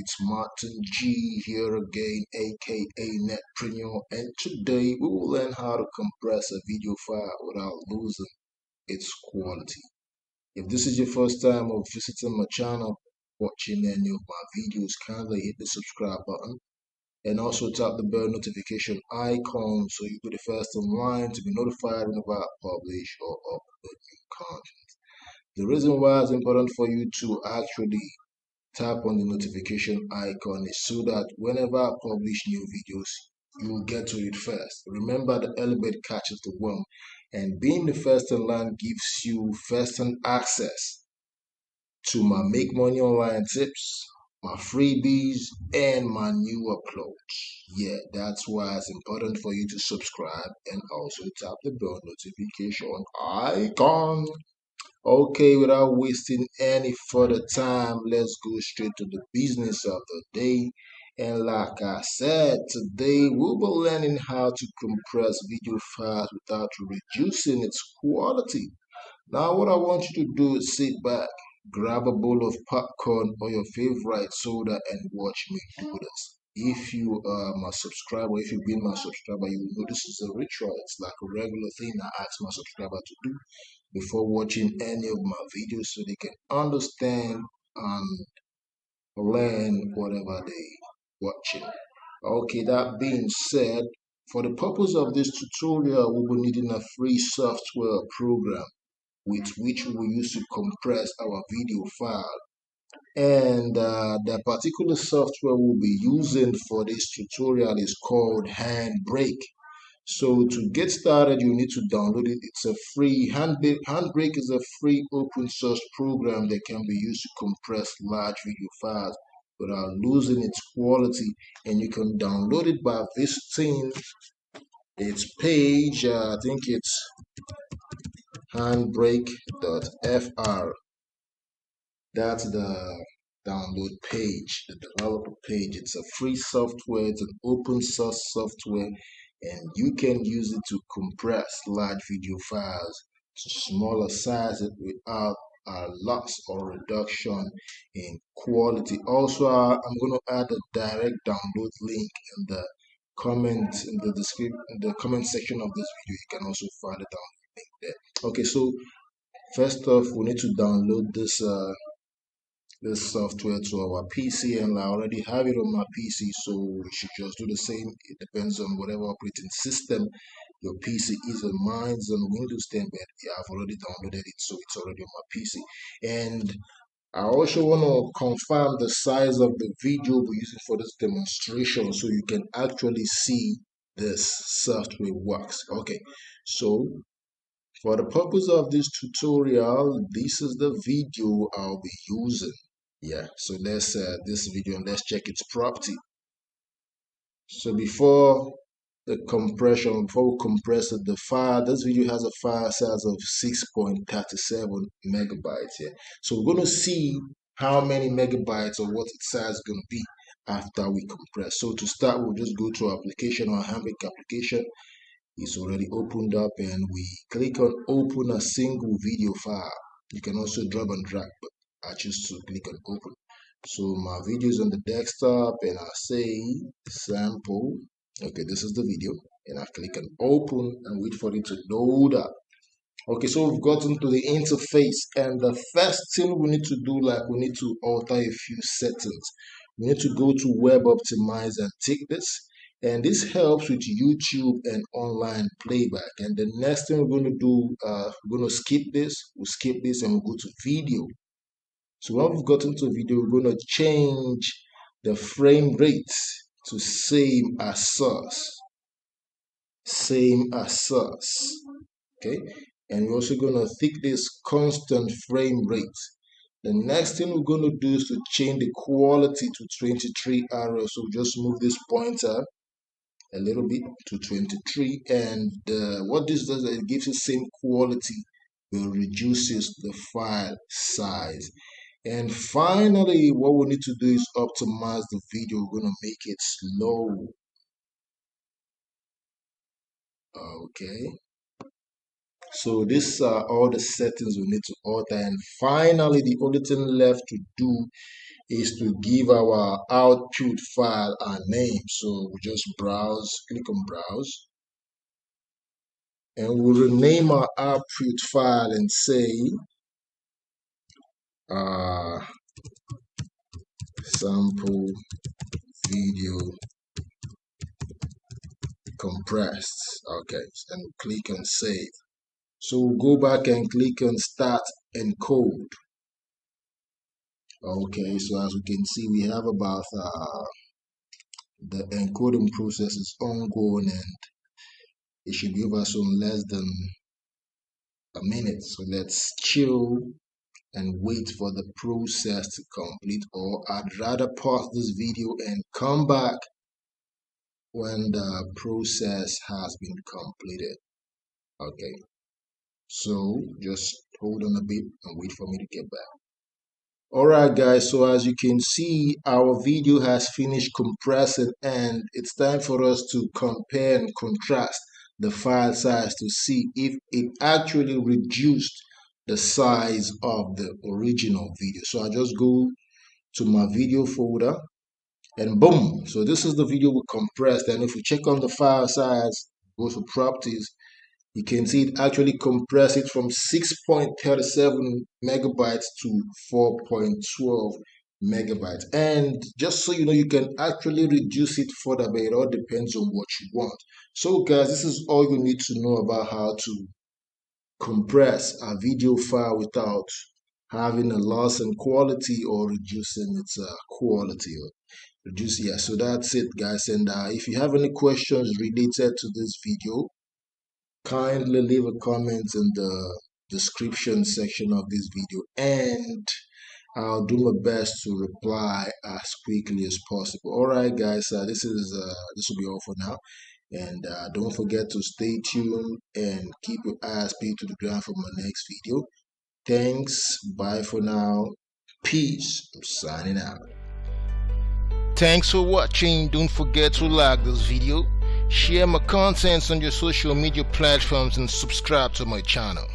it's Martin G here again, aka Netpreneur, and today we will learn how to compress a video file without losing its quality. If this is your first time of visiting my channel, watching any of my videos, kindly hit the subscribe button and also tap the bell notification icon so you'll be the first in line to be notified whenever I publish or upload new content. The reason why it's important for you to actually tap on the notification icon is so that whenever I publish new videos, you will get to it first. Remember, the early bird catches the worm, and being the first in line gives you first-hand access to my make money online tips, my freebies, and my new uploads. Yeah, that's why it's important for you to subscribe and also tap the bell notification icon. Okay, without wasting any further time, let's go straight to the business of the day. And like I said, today we'll be learning how to compress video files without reducing its quality. Now, what I want you to do is sit back, grab a bowl of popcorn or your favorite soda and watch me do this. If you are my subscriber, if you've been my subscriber, you will know this is a ritual. It's like a regular thing I ask my subscriber to do before watching any of my videos so they can understand and learn whatever they watching. Okay, that being said, for the purpose of this tutorial, we will be needing a free software program with which we will use to compress our video file. And the particular software we'll be using for this tutorial is called Handbrake. So to get started, you need to download it. It's a free Handbrake is a free open source program that can be used to compress large video files without losing its quality. And you can download it by visiting its page. I think it's handbrake.fr. That's the download page, the developer page. It's a free software, it's an open source software, and you can use it to compress large video files to smaller sizes without a loss or reduction in quality. Also, I'm going to add a direct download link in the description, in the comment section of this video. You can also find the download link there. Okay, so first off, we need to download this software to our PC, and I already have it on my PC, so we should just do the same. It depends on whatever operating system your PC is. On mine's on Windows 10, but yeah, I've already downloaded it, so it's already on my PC. And I also want to confirm the size of the video we're using for this demonstration so you can actually see this software works. Okay, so for the purpose of this tutorial, this is the video I'll be using. Yeah, so let's this video, and let's check its property. So before we compress the file, this video has a file size of 6.37 megabytes. Yeah, so we're going to see how many megabytes or what its size is going to be after we compress. So to start, we'll just go to application, or Handbrake application. It's already opened up, and we click on open a single video file. You can also drag and drag, but I choose to click on open. So my video is on the desktop, and I say sample. Okay, this is the video, and I click on open and wait for it to load up. Okay, so we've gotten to the interface, and the first thing we need to do, like, we need to alter a few settings. We need to go to web optimize and tick this. And this helps with YouTube and online playback. And the next thing we're going to do, we're going to skip this. We'll skip this and we'll go to video. So when we've gotten to video, we're going to change the frame rate to same as source. Same as source. Okay. And we're also going to tick this constant frame rate. The next thing we're going to do is to change the quality to 23 RL. So just move this pointer a little bit to 23, and what this does is it gives the same quality but reduces the file size. And finally, what we need to do is optimize the video. We're going to make it slow. Okay, So these are all the settings we need to alter. And finally, the only thing left to do is to give our output file a name. So we just browse, click on browse, and we'll rename our output file and say sample video compressed. Okay, and click on save. So we'll go back and click on start encode. Okay, so as we can see, we have about the encoding process is ongoing, and it should be over soon, less than a minute. So let's chill and wait for the process to complete, or I'd rather pause this video and come back when the process has been completed. Okay, so just hold on a bit and wait for me to get back. Alright guys, so as you can see, our video has finished compressing, and it's time for us to compare and contrast the file size to see if it actually reduced the size of the original video. So I just go to my video folder and boom, so this is the video we compressed. And if we check on the file size, go to properties, you can see it actually compressed it from 6.37 megabytes to 4.12 megabytes. And just so you know, you can actually reduce it further, but it all depends on what you want. So guys, this is all you need to know about how to compress a video file without having a loss in quality or reducing its quality. Yeah, so that's it guys. And if you have any questions related to this video, kindly leave a comment in the description section of this video, and I'll do my best to reply as quickly as possible. All right guys, this will be all for now, and don't forget to stay tuned and keep your eyes peeled to the ground for my next video. Thanks, bye for now, peace. I'm signing out. Thanks for watching. Don't forget to like this video, share my contents on your social media platforms, and subscribe to my channel.